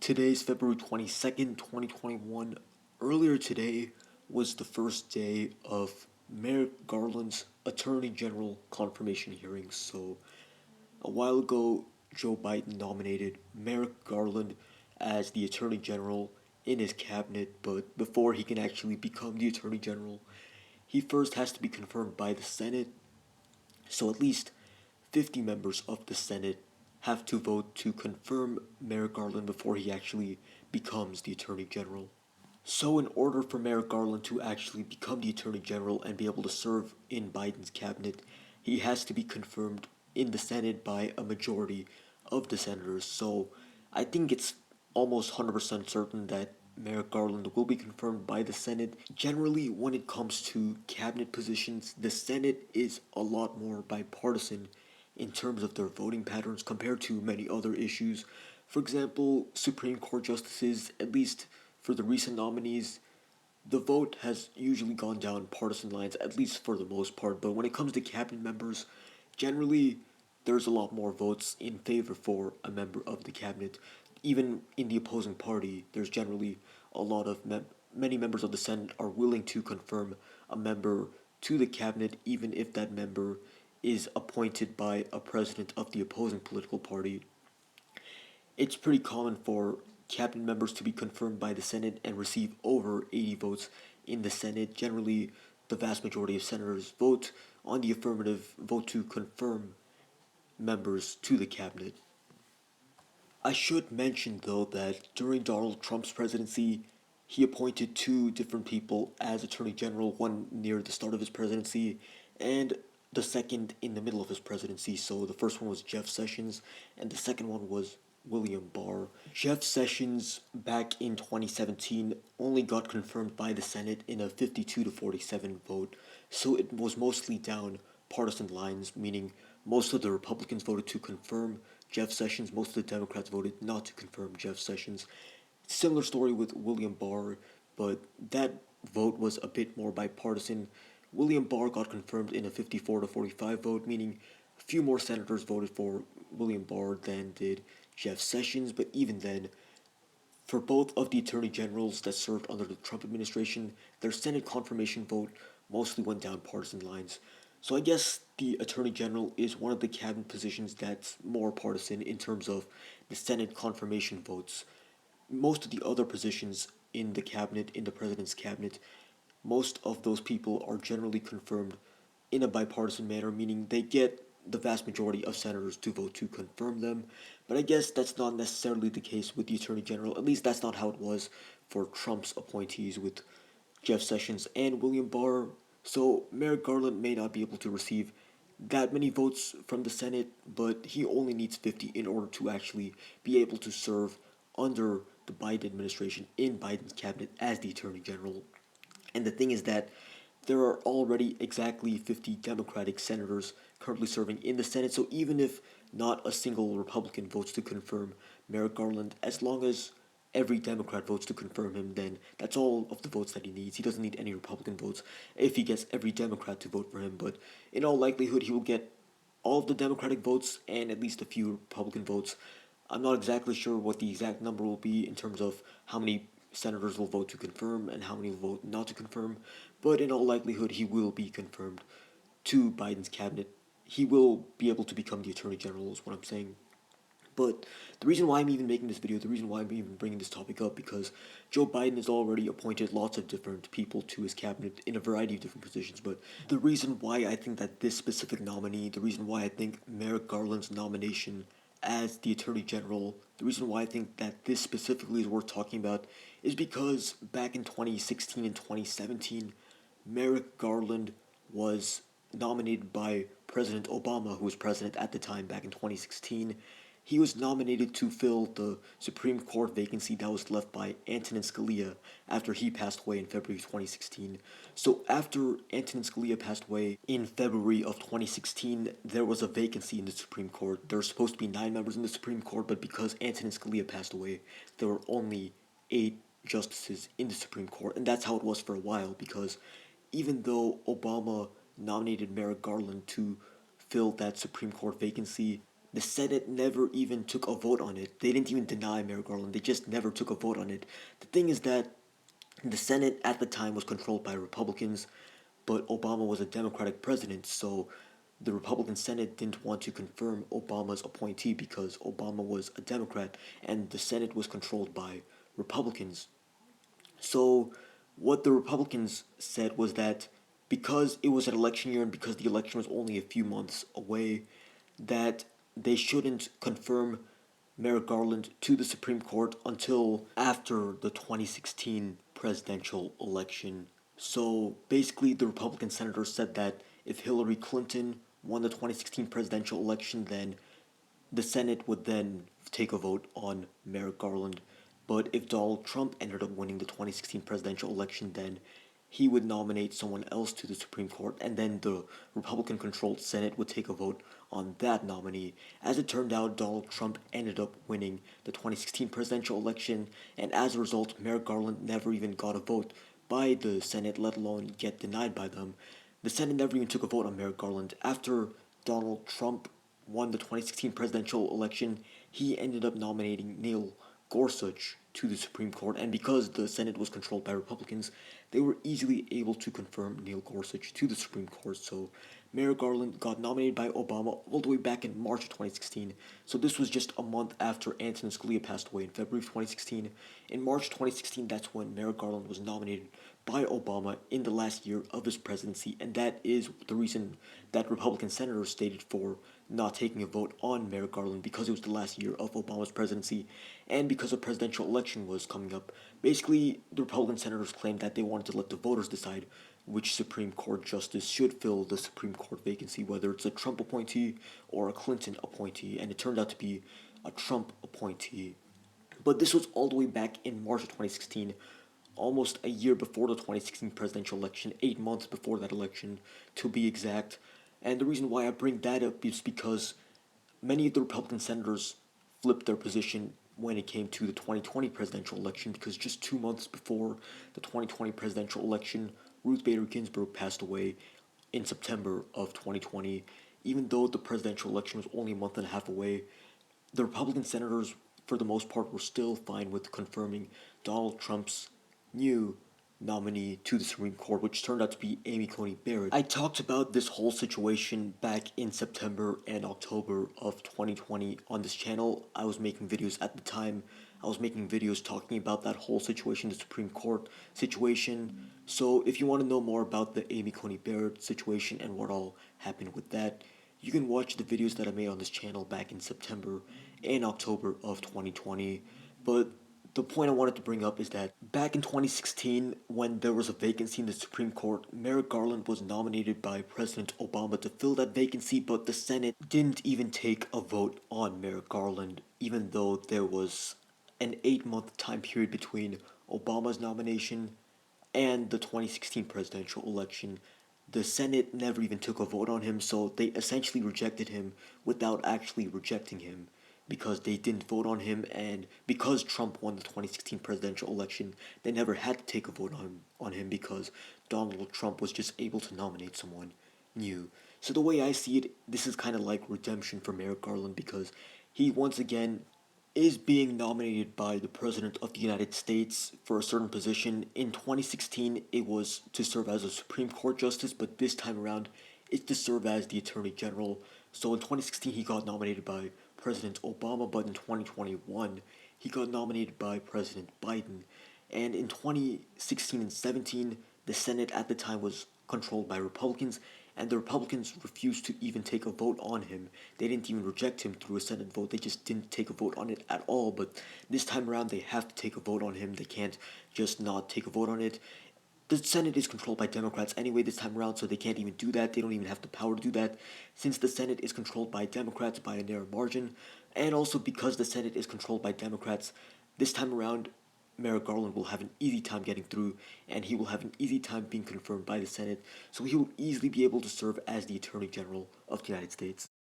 Today's February 22nd, 2021. Earlier today was the first day of Merrick Garland's Attorney General confirmation hearing. So, a while ago, Joe Biden nominated Merrick Garland as the Attorney General in his cabinet, but before he can actually become the Attorney General, he first has to be confirmed by the Senate. So, at least 50 members of the Senate have to vote to confirm Merrick Garland before he actually becomes the Attorney General. So, in order for Merrick Garland to actually become the Attorney General and be able to serve in Biden's cabinet, he has to be confirmed in the Senate by a majority of the senators. So, I think it's almost 100% certain that Merrick Garland will be confirmed by the Senate. Generally, when it comes to cabinet positions, the Senate is a lot more bipartisan in terms of their voting patterns compared to many other issues. For example, Supreme Court justices, at least for the recent nominees, the vote has usually gone down partisan lines, at least for the most part. But when it comes to cabinet members, generally there's a lot more votes in favor for a member of the cabinet. Even in the opposing party, there's generally a lot of many members of the Senate are willing to confirm a member to the cabinet, even if that member is appointed by a president of the opposing political party. It's pretty common for cabinet members to be confirmed by the Senate and receive over 80 votes in the Senate. Generally, the vast majority of senators vote on the affirmative vote to confirm members to the cabinet. I should mention, though, that during Donald Trump's presidency, he appointed two different people as Attorney General, one near the start of his presidency, and the second in the middle of his presidency. So the first one was Jeff Sessions, and the second one was William Barr. Jeff Sessions, back in 2017, only got confirmed by the Senate in a 52 to 47 vote, so it was mostly down partisan lines, meaning most of the Republicans voted to confirm Jeff Sessions, most of the Democrats voted not to confirm Jeff Sessions. Similar story with William Barr, but that vote was a bit more bipartisan. William Barr got confirmed in a 54 to 45 vote, meaning a few more senators voted for William Barr than did Jeff Sessions, but even then, for both of the attorney generals that served under the Trump administration, their Senate confirmation vote mostly went down partisan lines. So I guess the attorney general is one of the cabinet positions that's more partisan in terms of the Senate confirmation votes. Most of the other positions in the cabinet, in the president's cabinet, most of those people are generally confirmed in a bipartisan manner, meaning they get the vast majority of senators to vote to confirm them. But I guess that's not necessarily the case with the Attorney General. At least that's not how it was for Trump's appointees with Jeff Sessions and William Barr. So Merrick Garland may not be able to receive that many votes from the Senate, but he only needs 50 in order to actually be able to serve under the Biden administration in Biden's cabinet as the Attorney General. And the thing is that there are already exactly 50 Democratic senators currently serving in the Senate, so even if not a single Republican votes to confirm Merrick Garland, as long as every Democrat votes to confirm him, then that's all of the votes that he needs. He doesn't need any Republican votes if he gets every Democrat to vote for him, but in all likelihood, he will get all of the Democratic votes and at least a few Republican votes. I'm not exactly sure what the exact number will be in terms of how many senators will vote to confirm and how many will vote not to confirm, but in all likelihood, he will be confirmed to Biden's cabinet. He will be able to become the Attorney General, is what I'm saying. But the reason why I'm even making this video, the reason why I'm even bringing this topic up, because Joe Biden has already appointed lots of different people to his cabinet in a variety of different positions. But the reason why I think that this specific nominee, the reason why I think Merrick Garland's nomination as the Attorney General, the reason why I think that this specifically is worth talking about is because back in 2016 and 2017, Merrick Garland was nominated by President Obama, who was president at the time back in 2016. He was nominated to fill the Supreme Court vacancy that was left by Antonin Scalia after he passed away in February 2016. So after Antonin Scalia passed away in February of 2016, there was a vacancy in the Supreme Court. There were supposed to be 9 members in the Supreme Court, but because Antonin Scalia passed away, there were only 8 justices in the Supreme Court. And that's how it was for a while, because even though Obama nominated Merrick Garland to fill that Supreme Court vacancy, the Senate never even took a vote on it. They didn't even deny Merrick Garland. They just never took a vote on it. The thing is that the Senate at the time was controlled by Republicans, but Obama was a Democratic president, so the Republican Senate didn't want to confirm Obama's appointee because Obama was a Democrat and the Senate was controlled by Republicans. So, what the Republicans said was that because it was an election year and because the election was only a few months away, that they shouldn't confirm Merrick Garland to the Supreme Court until after the 2016 presidential election. So basically, the Republican senators said that if Hillary Clinton won the 2016 presidential election, then the Senate would then take a vote on Merrick Garland. But if Donald Trump ended up winning the 2016 presidential election, then he would nominate someone else to the Supreme Court, and then the Republican controlled Senate would take a vote on that nominee. As it turned out, Donald Trump ended up winning the 2016 presidential election, and as a result, Merrick Garland never even got a vote by the Senate, let alone get denied by them. The Senate never even took a vote on Merrick Garland. After Donald Trump won the 2016 presidential election, he ended up nominating Neil Gorsuch to the Supreme Court, and because the Senate was controlled by Republicans, they were easily able to confirm Neil Gorsuch to the Supreme Court. So Merrick Garland got nominated by Obama all the way back in March of 2016. So this was just a month after Antonin Scalia passed away in February of 2016. In March 2016, that's when Merrick Garland was nominated by Obama in the last year of his presidency, and that is the reason that Republican senators stated for not taking a vote on Merrick Garland, because it was the last year of Obama's presidency and because a presidential election was coming up. Basically, the Republican senators claimed that they wanted to let the voters decide which Supreme Court justice should fill the Supreme Court vacancy, whether it's a Trump appointee or a Clinton appointee, and it turned out to be a Trump appointee. But this was all the way back in March of 2016, almost a year before the 2016 presidential election, 8 months before that election, to be exact. And the reason why I bring that up is because many of the Republican senators flipped their position when it came to the 2020 presidential election, because just 2 months before the 2020 presidential election, Ruth Bader Ginsburg passed away in September of 2020. Even though the presidential election was only a month and a half away, the Republican senators, for the most part, were still fine with confirming Donald Trump's new nominee to the Supreme Court, which turned out to be Amy Coney Barrett. I talked about this whole situation back in September and October of 2020 on this channel. I was making videos at the time. I was making videos talking about that whole situation, the Supreme Court situation. So if you want to know more about the Amy Coney Barrett situation and what all happened with that, you can watch the videos that I made on this channel back in September and October of 2020. But the point I wanted to bring up is that back in 2016, when there was a vacancy in the Supreme Court, Merrick Garland was nominated by President Obama to fill that vacancy, but the Senate didn't even take a vote on Merrick Garland, even though there was an 8 month time period between Obama's nomination and the 2016 presidential election. The Senate never even took a vote on him, so they essentially rejected him without actually rejecting him, because they didn't vote on him, and because Trump won the 2016 presidential election, they never had to take a vote on him because Donald Trump was just able to nominate someone new. So the way I see it, this is kind of like redemption for Merrick Garland, because he once again is being nominated by the President of the United States for a certain position. In 2016, it was to serve as a Supreme Court justice, but this time around, it's to serve as the Attorney General. So in 2016, he got nominated by President Obama, but in 2021, he got nominated by President Biden. And in 2016 and 17, the Senate at the time was controlled by Republicans, and the Republicans refused to even take a vote on him. They didn't even reject him through a Senate vote, they just didn't take a vote on it at all. But this time around, they have to take a vote on him. They can't just not take a vote on it. The Senate is controlled by Democrats anyway this time around, so they can't even do that. They don't even have the power to do that, since the Senate is controlled by Democrats by a narrow margin. And also because the Senate is controlled by Democrats, this time around, Merrick Garland will have an easy time getting through, and he will have an easy time being confirmed by the Senate, so he will easily be able to serve as the Attorney General of the United States.